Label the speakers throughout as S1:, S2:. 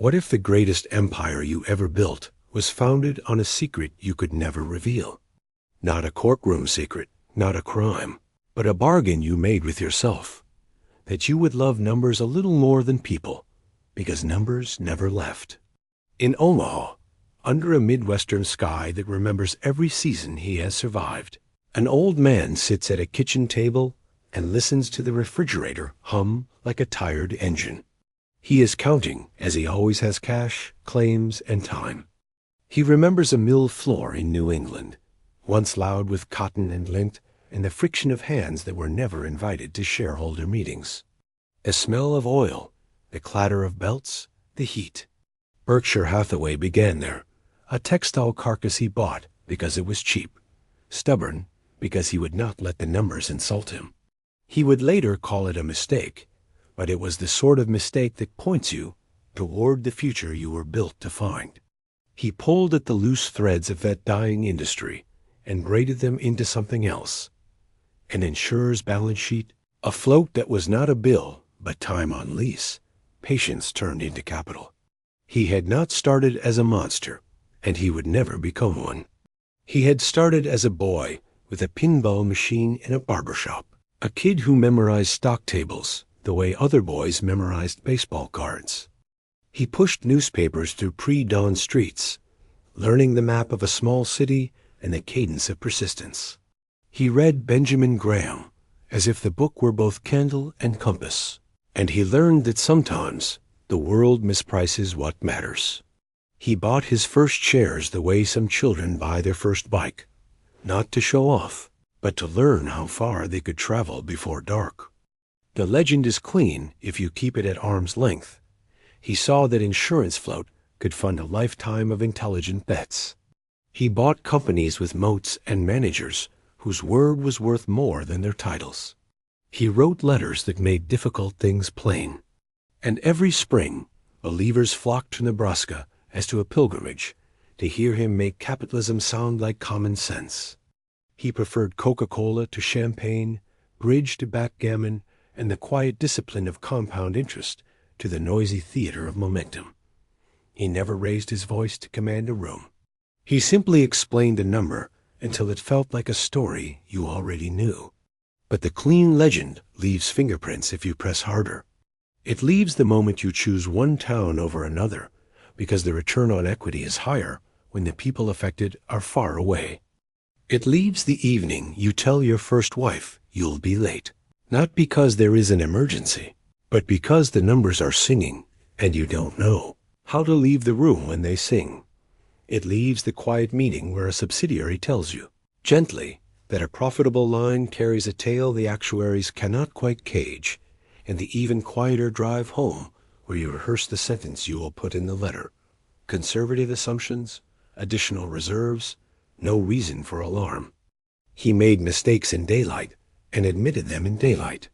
S1: What if the greatest empire you ever built was founded on a secret you could never reveal? Not a courtroom secret, not a crime, but a bargain you made with yourself, that you would love numbers a little more than people, because numbers never left. In Omaha, under a Midwestern sky that remembers every season he has survived, an old man sits at a kitchen table and listens to the refrigerator hum like a tired engine. He is counting, as he always has, cash, claims, and time. He remembers a mill floor in New England, once loud with cotton and lint and the friction of hands that were never invited to shareholder meetings. A smell of oil, the clatter of belts, the heat. Berkshire Hathaway began there, a textile carcass he bought because it was cheap, stubborn because he would not let the numbers insult him. He would later call it a mistake, but it was the sort of mistake that points you toward the future you were built to find. He pulled at the loose threads of that dying industry and braided them into something else. An insurer's balance sheet, a float that was not a bill, but time on lease, patience turned into capital. He had not started as a monster, and he would never become one. He had started as a boy with a pinball machine in a barber shop, a kid who memorized stock tables the way other boys memorized baseball cards. He pushed newspapers through pre-dawn streets, learning the map of a small city and the cadence of persistence. He read Benjamin Graham as if the book were both candle and compass, and he learned that sometimes the world misprices what matters. He bought his first shares the way some children buy their first bike, not to show off, but to learn how far they could travel before dark. The legend is clean if you keep it at arm's length. He saw that insurance float could fund a lifetime of intelligent bets. He bought companies with moats and managers whose word was worth more than their titles. He wrote letters that made difficult things plain. And every spring, believers flocked to Nebraska as to a pilgrimage to hear him make capitalism sound like common sense. He preferred Coca-Cola to champagne, bridge to backgammon, and the quiet discipline of compound interest to the noisy theater of momentum. He never raised his voice to command a room. He simply explained a number until it felt like a story you already knew. But the clean legend leaves fingerprints if you press harder. It leaves the moment you choose one town over another, because the return on equity is higher when the people affected are far away. It leaves the evening you tell your first wife you'll be late, not because there is an emergency, but because the numbers are singing and you don't know how to leave the room when they sing. It leaves the quiet meeting where a subsidiary tells you, gently, that a profitable line carries a tale the actuaries cannot quite cage, and the even quieter drive home where you rehearse the sentence you will put in the letter. Conservative assumptions, additional reserves, no reason for alarm. He made mistakes in daylight and admitted them in daylight.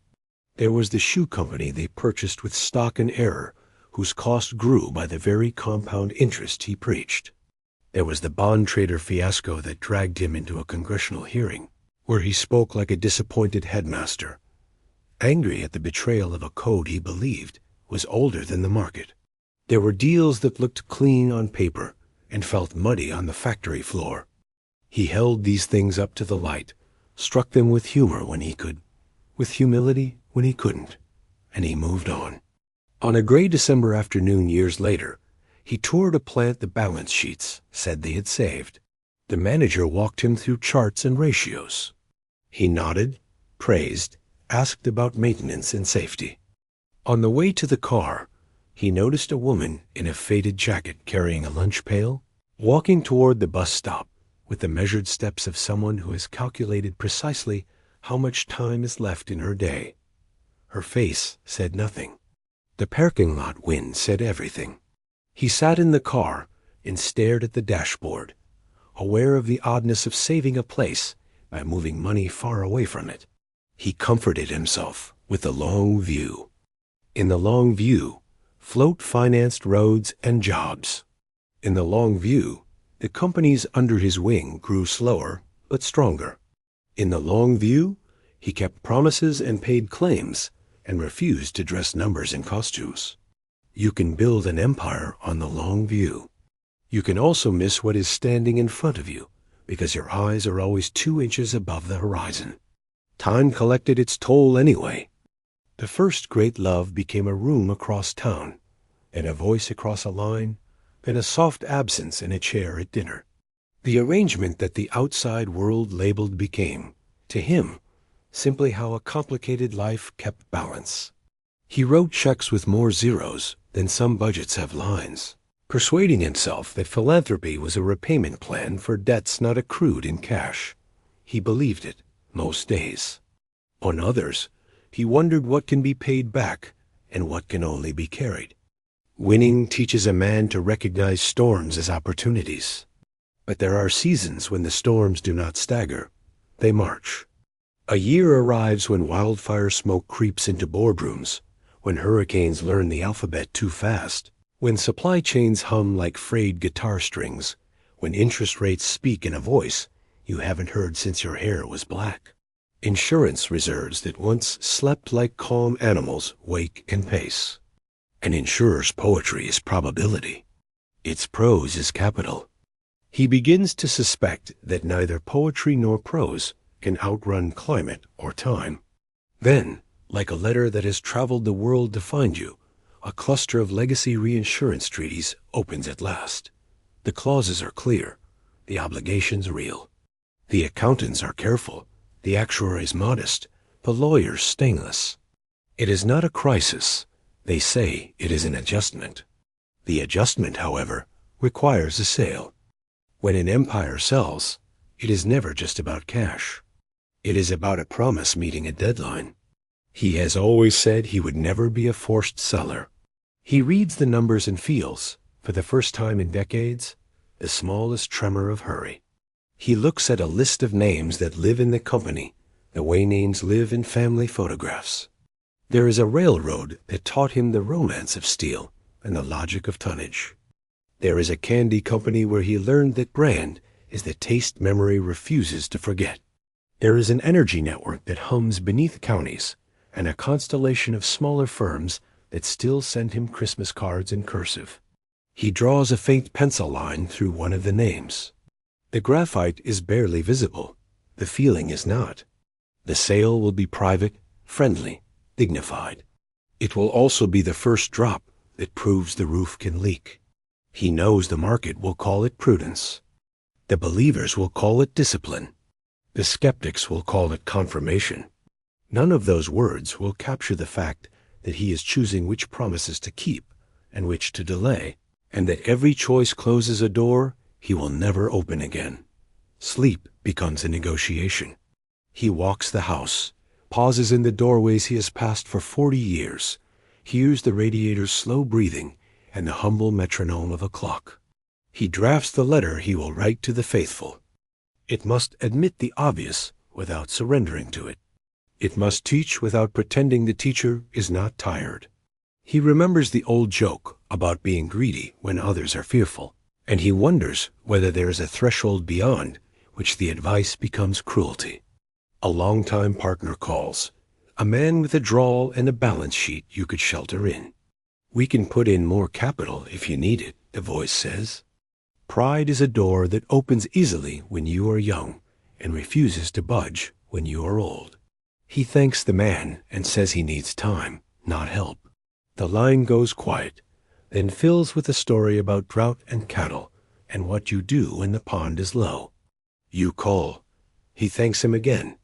S1: There was the shoe company they purchased with stock and error, whose cost grew by the very compound interest he preached. There was the bond trader fiasco that dragged him into a congressional hearing, where he spoke like a disappointed headmaster, angry at the betrayal of a code he believed was older than the market. There were deals that looked clean on paper and felt muddy on the factory floor. He held these things up to the light, struck them with humor when he could, with humility when he couldn't, and he moved on. On a gray December afternoon years later, he toured a plant the balance sheets said they had saved. The manager walked him through charts and ratios. He nodded, praised, asked about maintenance and safety. On the way to the car, he noticed a woman in a faded jacket carrying a lunch pail, walking toward the bus stop with the measured steps of someone who has calculated precisely how much time is left in her day. Her face said nothing. The parking lot wind said everything. He sat in the car and stared at the dashboard, aware of the oddness of saving a place by moving money far away from it. He comforted himself with the long view. In the long view, float financed roads and jobs. In the long view, the companies under his wing grew slower but stronger. In the long view, he kept promises and paid claims and refused to dress numbers in costumes. You can build an empire on the long view. You can also miss what is standing in front of you because your eyes are always 2 inches above the horizon. Time collected its toll anyway. The first great love became a room across town, and a voice across a line, then a soft absence in a chair at dinner. The arrangement that the outside world labeled became, to him, simply how a complicated life kept balance. He wrote checks with more zeros than some budgets have lines, persuading himself that philanthropy was a repayment plan for debts not accrued in cash. He believed it most days. On others, he wondered what can be paid back and what can only be carried. Winning teaches a man to recognize storms as opportunities. But there are seasons when the storms do not stagger. They march. A year arrives when wildfire smoke creeps into boardrooms, when hurricanes learn the alphabet too fast, when supply chains hum like frayed guitar strings, when interest rates speak in a voice you haven't heard since your hair was black. Insurance reserves that once slept like calm animals wake and pace. An insurer's poetry is probability. Its prose is capital. He begins to suspect that neither poetry nor prose can outrun climate or time. Then, like a letter that has traveled the world to find you, a cluster of legacy reinsurance treaties opens at last. The clauses are clear, the obligations real. The accountants are careful, the actuaries modest, the lawyers stainless. It is not a crisis. They say it is an adjustment. The adjustment, however, requires a sale. When an empire sells, it is never just about cash. It is about a promise meeting a deadline. He has always said he would never be a forced seller. He reads the numbers and feels, for the first time in decades, the smallest tremor of hurry. He looks at a list of names that live in the company, the way names live in family photographs. There is a railroad that taught him the romance of steel and the logic of tonnage. There is a candy company where he learned that brand is the taste memory refuses to forget. There is an energy network that hums beneath counties, and a constellation of smaller firms that still send him Christmas cards in cursive. He draws a faint pencil line through one of the names. The graphite is barely visible. The feeling is not. The sale will be private, friendly, dignified. It will also be the first drop that proves the roof can leak. He knows the market will call it prudence. The believers will call it discipline. The skeptics will call it confirmation. None of those words will capture the fact that he is choosing which promises to keep and which to delay, and that every choice closes a door he will never open again. Sleep becomes a negotiation. He walks the house, pauses in the doorways he has passed for 40 years, hears the radiator's slow breathing and the humble metronome of a clock. He drafts the letter he will write to the faithful. It must admit the obvious without surrendering to it. It must teach without pretending the teacher is not tired. He remembers the old joke about being greedy when others are fearful, and he wonders whether there is a threshold beyond which the advice becomes cruelty. A longtime partner calls, a man with a drawl and a balance sheet you could shelter in. We can put in more capital if you need it, the voice says. Pride is a door that opens easily when you are young and refuses to budge when you are old. He thanks the man and says he needs time, not help. The line goes quiet, then fills with a story about drought and cattle and what you do when the pond is low. You call. He thanks him again.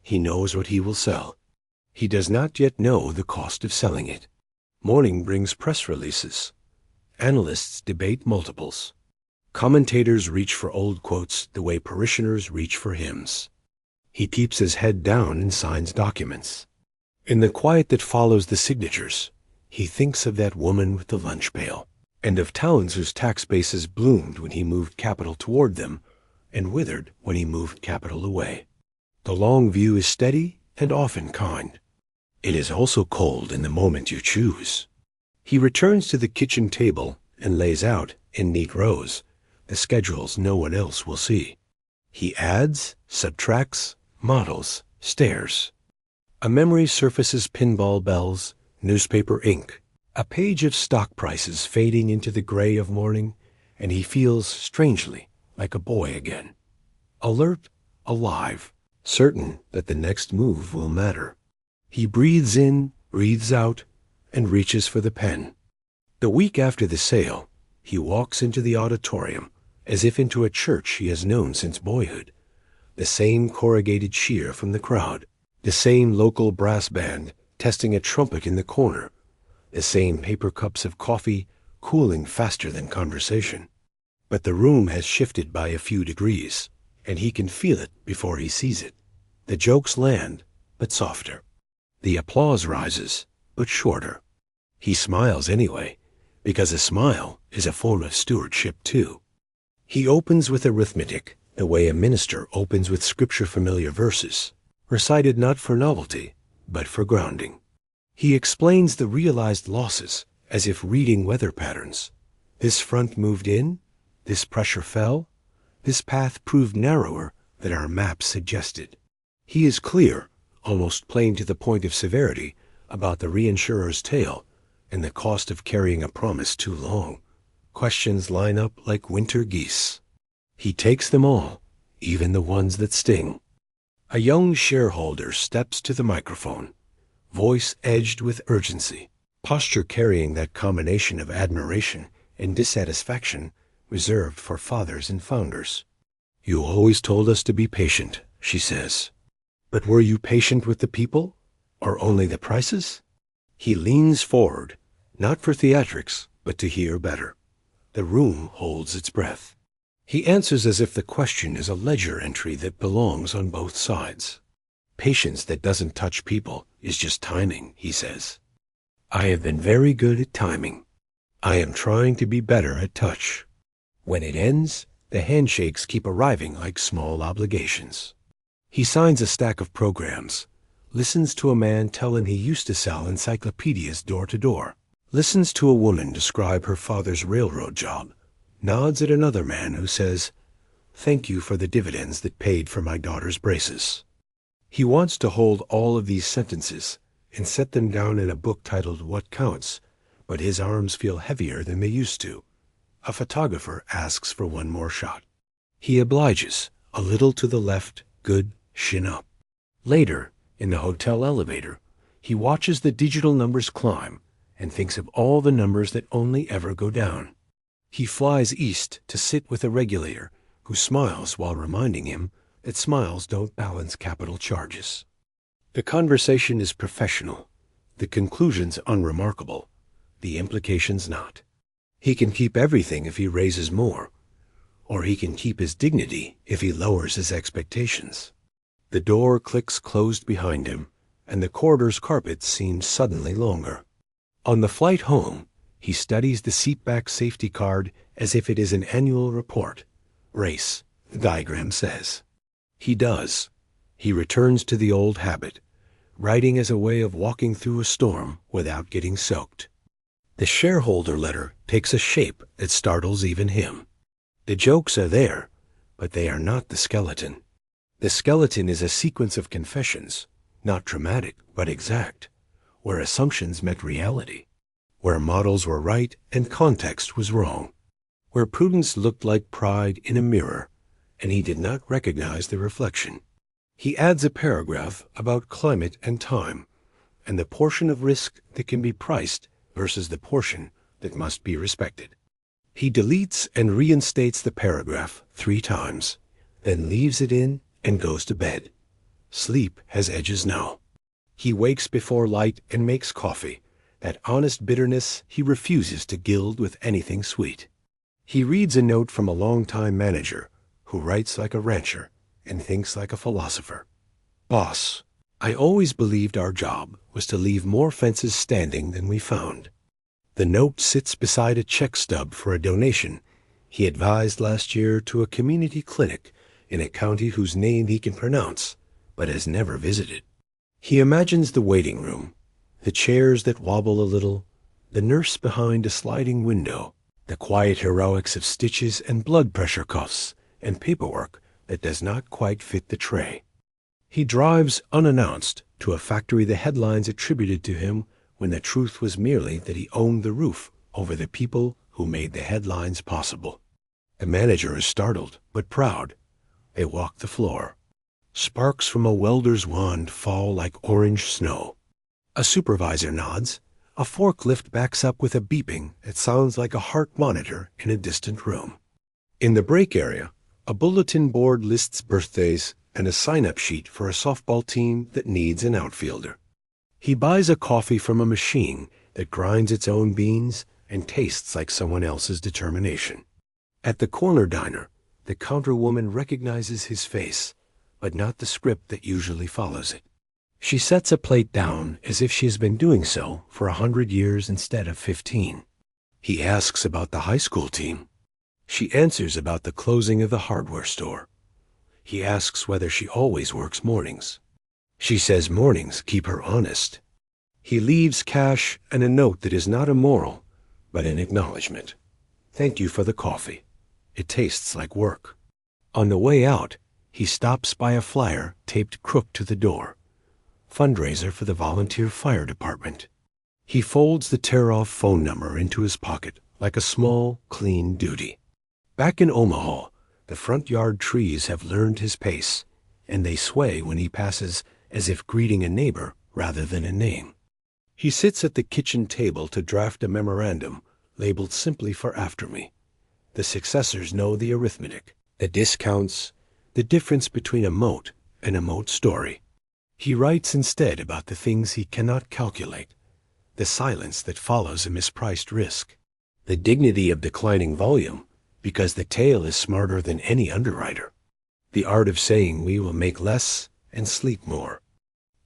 S1: He knows what he will sell. He does not yet know the cost of selling it. Morning brings press releases. Analysts debate multiples. Commentators reach for old quotes the way parishioners reach for hymns. He keeps his head down and signs documents. In the quiet that follows the signatures, he thinks of that woman with the lunch pail, and of towns whose tax bases bloomed when he moved capital toward them, and withered when he moved capital away. The long view is steady and often kind. It is also cold in the moment you choose. He returns to the kitchen table and lays out, in neat rows, the schedules no one else will see. He adds, subtracts, models, stares. A memory surfaces pinball bells, newspaper ink, A page of stock prices fading into the gray of morning, and he feels strangely like a boy again. Alert, alive, certain that the next move will matter. He breathes in, breathes out, and reaches for the pen. The week after the sale, he walks into the auditorium as if into a church he has known since boyhood. The same corrugated cheer from the crowd, the same local brass band testing a trumpet in the corner, the same paper cups of coffee cooling faster than conversation. But the room has shifted by a few degrees, and he can feel it before he sees it. The jokes land, but softer. The applause rises, but shorter. He smiles anyway, because a smile is a form of stewardship too. He opens with arithmetic, the way a minister opens with scripture-familiar verses, recited not for novelty, but for grounding. He explains the realized losses as if reading weather patterns. This front moved in, this pressure fell, this path proved narrower than our maps suggested. He is clear, almost plain to the point of severity, about the reinsurer's tale and the cost of carrying a promise too long. Questions line up like winter geese. He takes them all, even the ones that sting. A young shareholder steps to the microphone, voice edged with urgency, posture carrying that combination of admiration and dissatisfaction reserved for fathers and founders. "You always told us to be patient," she says. "But were you patient with the people, or only the prices?" He leans forward, not for theatrics, but to hear better. The room holds its breath. He answers as if the question is a ledger entry that belongs on both sides. "Patience that doesn't touch people is just timing," he says. "I have been very good at timing. I am trying to be better at touch." When it ends, the handshakes keep arriving like small obligations. He signs a stack of programs, listens to a man tell him he used to sell encyclopedias door to door, listens to a woman describe her father's railroad job, nods at another man who says, "Thank you for the dividends that paid for my daughter's braces." He wants to hold all of these sentences and set them down in a book titled What Counts, but his arms feel heavier than they used to. A photographer asks for one more shot. He obliges, a little to the left, good, shin up. Later, in the hotel elevator, he watches the digital numbers climb and thinks of all the numbers that only ever go down. He flies east to sit with a regulator who smiles while reminding him that smiles don't balance capital charges. The conversation is professional, the conclusions unremarkable, the implications not. He can keep everything if he raises more, or he can keep his dignity if he lowers his expectations. The door clicks closed behind him, and the corridor's carpet seems suddenly longer. On the flight home, he studies the seatback safety card as if it is an annual report. Race, the diagram says. He does. He returns to the old habit, writing as a way of walking through a storm without getting soaked. The shareholder letter takes a shape that startles even him. The jokes are there, but they are not the skeleton. The skeleton is a sequence of confessions, not dramatic, but exact, where assumptions met reality, where models were right and context was wrong, where prudence looked like pride in a mirror, and he did not recognize the reflection. He adds a paragraph about climate and time, and the portion of risk that can be priced versus the portion that must be respected. He deletes and reinstates the paragraph 3 times, then leaves it in and goes to bed. Sleep has edges now. He wakes before light and makes coffee, that honest bitterness he refuses to gild with anything sweet. He reads a note from a longtime manager who writes like a rancher and thinks like a philosopher. "Boss, I always believed our job was to leave more fences standing than we found." The note sits beside a check stub for a donation he advised last year to a community clinic in a county whose name he can pronounce, but has never visited. He imagines the waiting room, the chairs that wobble a little, the nurse behind a sliding window, the quiet heroics of stitches and blood pressure cuffs and paperwork that does not quite fit the tray. He drives unannounced to a factory the headlines attributed to him when the truth was merely that he owned the roof over the people who made the headlines possible. The manager is startled, but proud. They walk the floor. Sparks from a welder's wand fall like orange snow. A supervisor nods. A forklift backs up with a beeping that sounds like a heart monitor in a distant room. In the break area, a bulletin board lists birthdays and a sign-up sheet for a softball team that needs an outfielder. He buys a coffee from a machine that grinds its own beans and tastes like someone else's determination. At the corner diner, the counterwoman recognizes his face, but not the script that usually follows it. She sets a plate down as if she has been doing so for 100 years instead of 15. He asks about the high school team. She answers about the closing of the hardware store. He asks whether she always works mornings. She says mornings keep her honest. He leaves cash and a note that is not immoral, but an acknowledgement. Thank you for the coffee. It tastes like work. On the way out, he stops by a flyer taped crooked to the door. Fundraiser for the volunteer fire department. He folds the tear-off phone number into his pocket like a small, clean duty. Back in Omaha, the front yard trees have learned his pace, and they sway when he passes as if greeting a neighbor rather than a name. He sits at the kitchen table to draft a memorandum labeled simply for after me. The successors know the arithmetic, the discounts, the difference between a moat and a moat story. He writes instead about the things he cannot calculate, the silence that follows a mispriced risk, the dignity of declining volume, because the tail is smarter than any underwriter, the art of saying we will make less and sleep more.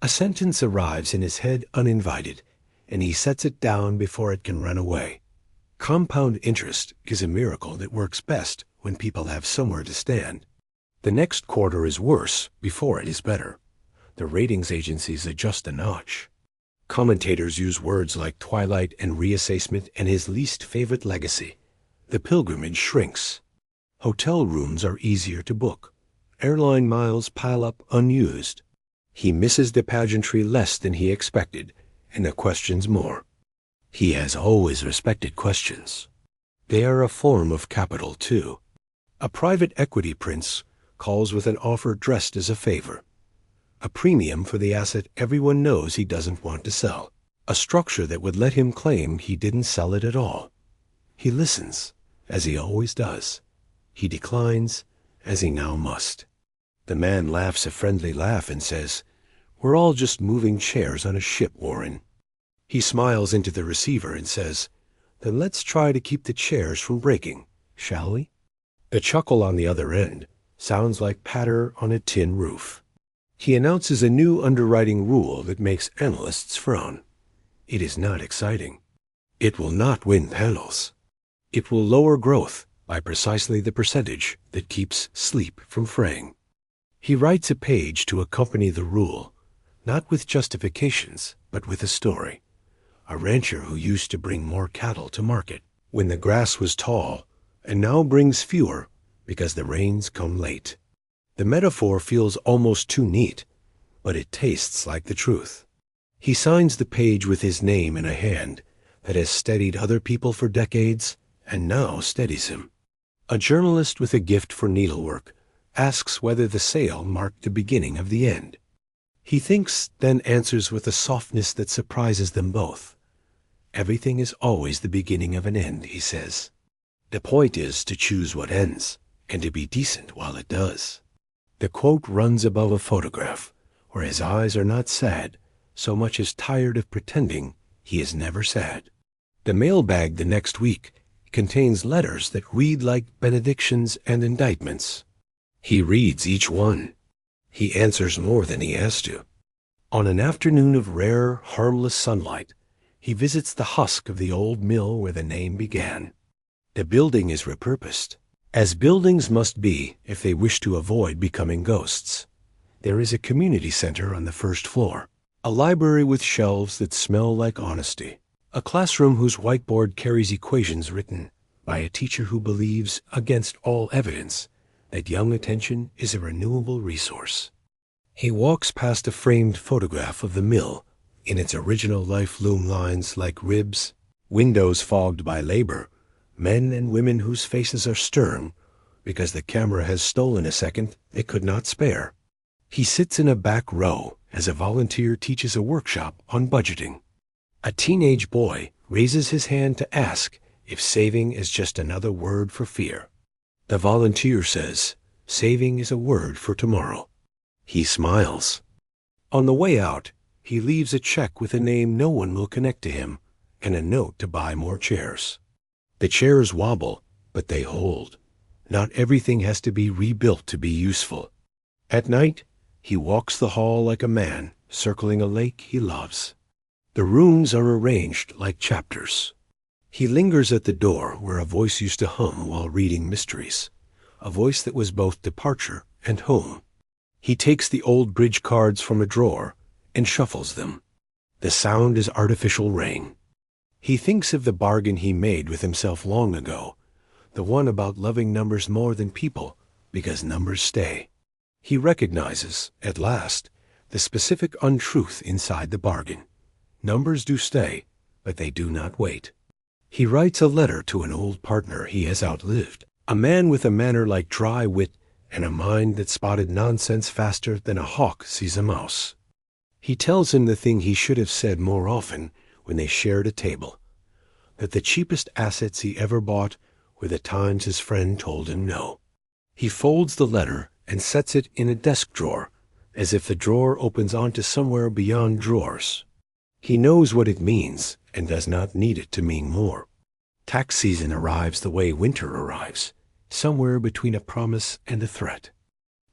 S1: A sentence arrives in his head uninvited, and he sets it down before it can run away. Compound interest is a miracle that works best when people have somewhere to stand. The next quarter is worse before it is better. The ratings agencies adjust a notch. Commentators use words like twilight and reassessment and his least favorite legacy. The pilgrimage shrinks. Hotel rooms are easier to book. Airline miles pile up unused. He misses the pageantry less than he expected, and the questions more. He has always respected questions. They are a form of capital, too. A private equity prince calls with an offer dressed as a favor. A premium for the asset everyone knows he doesn't want to sell. A structure that would let him claim he didn't sell it at all. He listens, as he always does. He declines, as he now must. The man laughs a friendly laugh and says, "We're all just moving chairs on a ship, Warren." He smiles into the receiver and says, "Then let's try to keep the chairs from breaking, shall we?" The chuckle on the other end sounds like patter on a tin roof. He announces a new underwriting rule that makes analysts frown. It is not exciting. It will not win panels. It will lower growth by precisely the percentage that keeps sleep from fraying. He writes a page to accompany the rule, not with justifications, but with a story. A rancher who used to bring more cattle to market when the grass was tall, and now brings fewer because the rains come late. The metaphor feels almost too neat, but it tastes like the truth. He signs the page with his name in a hand that has steadied other people for decades and now steadies him. A journalist with a gift for needlework asks whether the sale marked the beginning of the end. He thinks, then answers with a softness that surprises them both. "Everything is always the beginning of an end," he says. "The point is to choose what ends, and to be decent while it does." The quote runs above a photograph, where his eyes are not sad, so much as tired of pretending he is never sad. The mailbag the next week contains letters that read like benedictions and indictments. He reads each one. He answers more than he has to. On an afternoon of rare, harmless sunlight, he visits the husk of the old mill where the name began. The building is repurposed, as buildings must be if they wish to avoid becoming ghosts. There is a community center on the first floor, a library with shelves that smell like honesty, a classroom whose whiteboard carries equations written by a teacher who believes, against all evidence, that young attention is a renewable resource. He walks past a framed photograph of the mill In its original life loom lines like ribs, windows fogged by labor, men and women whose faces are stern because the camera has stolen a second it could not spare. He sits in a back row as a volunteer teaches a workshop on budgeting. A teenage boy raises his hand to ask if saving is just another word for fear. The volunteer says, saving is a word for tomorrow. He smiles. On the way out, he leaves a check with a name no one will connect to him and a note to buy more chairs. The chairs wobble, but they hold. Not everything has to be rebuilt to be useful. At night, he walks the hall like a man circling a lake he loves. The rooms are arranged like chapters. He lingers at the door where a voice used to hum while reading mysteries, a voice that was both departure and home. He takes the old bridge cards from a drawer and shuffles them. The sound is artificial rain. He thinks of the bargain he made with himself long ago, the one about loving numbers more than people because numbers stay. He recognizes, at last, the specific untruth inside the bargain. Numbers do stay, but they do not wait. He writes a letter to an old partner he has outlived, a man with a manner like dry wit and a mind that spotted nonsense faster than a hawk sees a mouse. He tells him the thing he should have said more often when they shared a table, that the cheapest assets he ever bought were the times his friend told him no. He folds the letter and sets it in a desk drawer, as if the drawer opens onto somewhere beyond drawers. He knows what it means and does not need it to mean more. Tax season arrives the way winter arrives, somewhere between a promise and a threat.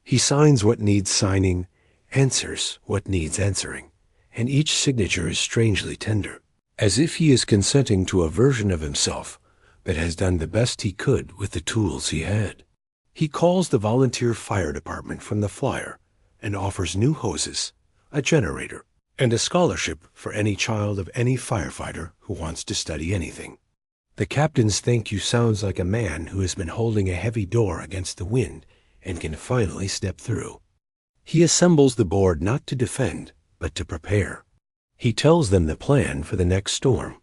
S1: He signs what needs signing, answers what needs answering, and each signature is strangely tender, as if he is consenting to a version of himself that has done the best he could with the tools he had. He calls the volunteer fire department from the flyer and offers new hoses, a generator, and a scholarship for any child of any firefighter who wants to study anything. The captain's thank you sounds like a man who has been holding a heavy door against the wind and can finally step through. He assembles the board not to defend, but to prepare. He tells them the plan for the next storm.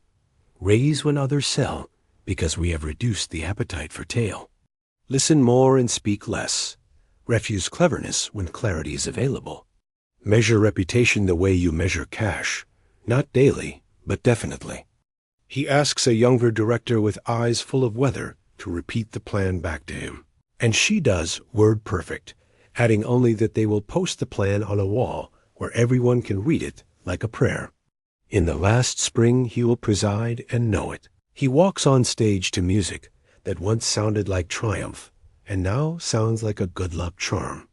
S1: Raise when others sell, because we have reduced the appetite for tail. Listen more and speak less. Refuse cleverness when clarity is available. Measure reputation the way you measure cash, not daily, but definitely. He asks a younger director with eyes full of weather to repeat the plan back to him. And she does word perfect, adding only that they will post the plan on a wall where everyone can read it like a prayer. In the last spring he will preside and know it. He walks on stage to music that once sounded like triumph and now sounds like a good luck charm.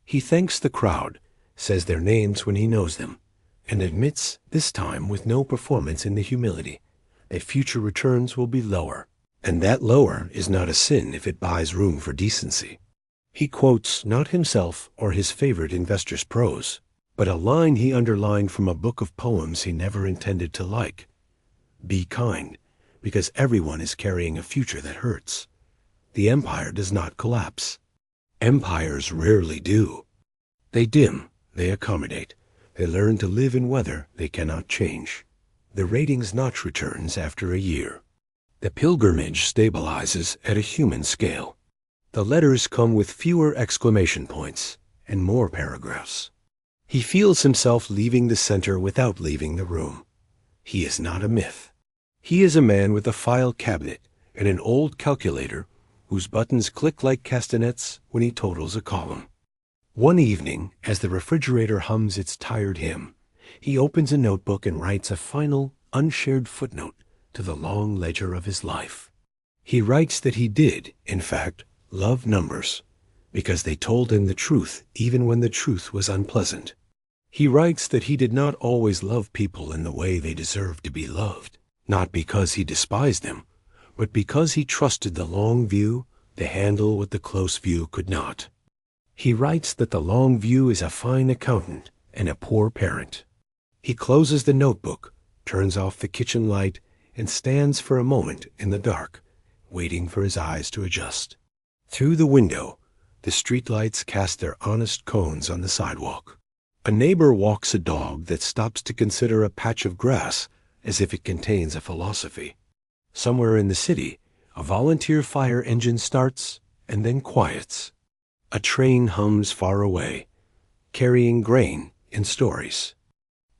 S1: He thanks the crowd, says their names when he knows them, and admits, this time with no performance in the humility, that future returns will be lower, and that lower is not a sin if it buys room for decency. He quotes not himself or his favorite investor's prose, but a line he underlined from a book of poems he never intended to like. Be kind, because everyone is carrying a future that hurts. The empire does not collapse. Empires rarely do. They dim, they accommodate, they learn to live in weather they cannot change. The ratings notch returns after a year. The pilgrimage stabilizes at a human scale. The letters come with fewer exclamation points and more paragraphs. He feels himself leaving the center without leaving the room. He is not a myth. He is a man with a file cabinet and an old calculator whose buttons click like castanets when he totals a column. One evening, as the refrigerator hums its tired hymn, he opens a notebook and writes a final, unshared footnote to the long ledger of his life. He writes that he did, in fact, love numbers, because they told him the truth even when the truth was unpleasant. He writes that he did not always love people in the way they deserved to be loved, not because he despised them, but because he trusted the long view to handle what the close view could not. He writes that the long view is a fine accountant and a poor parent. He closes the notebook, turns off the kitchen light, and stands for a moment in the dark, waiting for his eyes to adjust. Through the window, the streetlights cast their honest cones on the sidewalk. A neighbor walks a dog that stops to consider a patch of grass as if it contains a philosophy. Somewhere in the city, a volunteer fire engine starts and then quiets. A train hums far away, carrying grain and stories.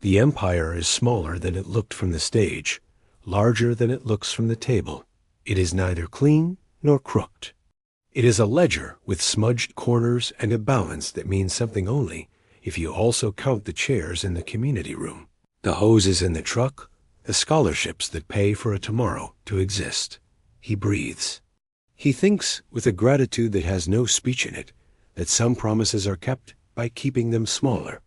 S1: The empire is smaller than it looked from the stage, larger than it looks from the table. It is neither clean nor crooked. It is a ledger with smudged corners and a balance that means something only if you also count the chairs in the community room, the hoses in the truck, the scholarships that pay for a tomorrow to exist. He breathes. He thinks with a gratitude that has no speech in it that some promises are kept by keeping them smaller.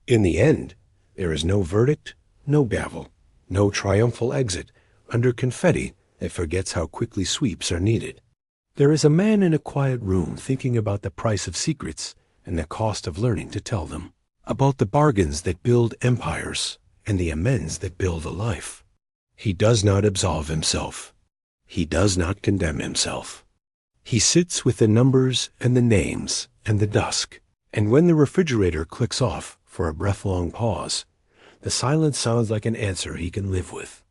S1: In the end, there is no verdict, no gavel, no triumphal exit under confetti that forgets how quickly sweeps are needed. There is a man in a quiet room thinking about the price of secrets and the cost of learning to tell them, about the bargains that build empires and the amends that build a life. He does not absolve himself. He does not condemn himself. He sits with the numbers and the names and the dusk, and when the refrigerator clicks off for a breath-long pause, the silence sounds like an answer he can live with.